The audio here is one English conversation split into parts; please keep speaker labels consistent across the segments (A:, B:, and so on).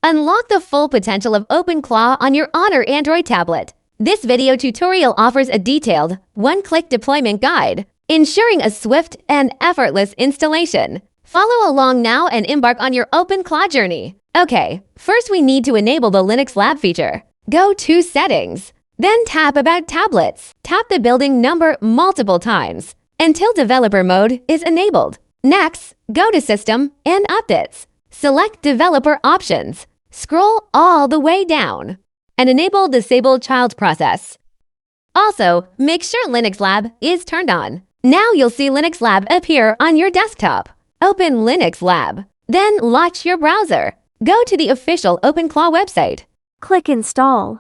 A: Unlock the full potential of OpenClaw on your HONOR Android tablet. This video tutorial offers a detailed, one-click deployment guide, ensuring a swift and effortless installation. Follow along now and embark on your OpenClaw journey. Okay, first we need to enable the Linux Lab feature. Go to Settings, then tap About Tablets. Tap the building number multiple times until developer mode is enabled. Next, go to System and Updates. Select Developer Options. Scroll all the way down and enable Disable Child Process. Also, make sure Linux Lab is turned on. Now you'll see Linux Lab appear on your desktop. Open Linux Lab, then launch your browser. Go to the official OpenClaw website.
B: Click Install.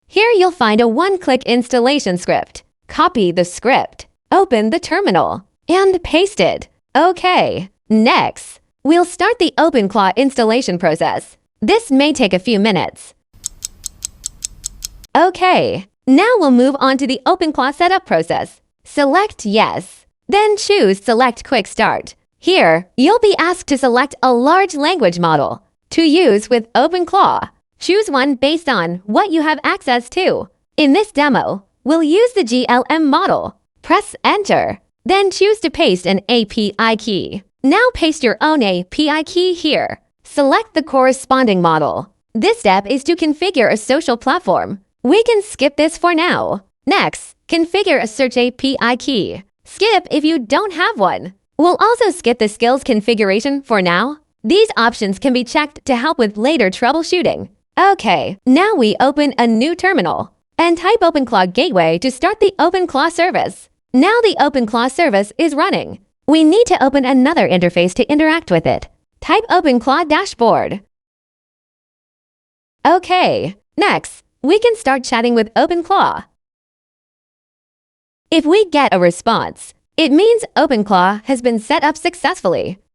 A: Here you'll find a one-click installation script. Copy the script, open the terminal, and paste it. Okay, next, we'll start the OpenClaw installation process. This may take a few minutes. Okay, now we'll move on to the OpenClaw setup process. Select Yes, then choose Select Quick Start. Here, you'll be asked to select a large language model to use with OpenClaw. Choose one based on what you have access to. In this demo, we'll use the GLM model. Press Enter, then choose to paste an API key. Now paste your own API key here. Select the corresponding model. This step is to configure a social platform. We can skip this for now. Next, configure a search API key. Skip if you don't have one. We'll also skip the skills configuration for now. These options can be checked to help with later troubleshooting. Okay, now we open a new terminal and type OpenClaw Gateway to start the OpenClaw service. Now the OpenClaw service is running. We need to open another interface to interact with it. Type OpenClaw Dashboard. Okay, next, we can start chatting with OpenClaw. If we get a response, it means OpenClaw has been set up successfully.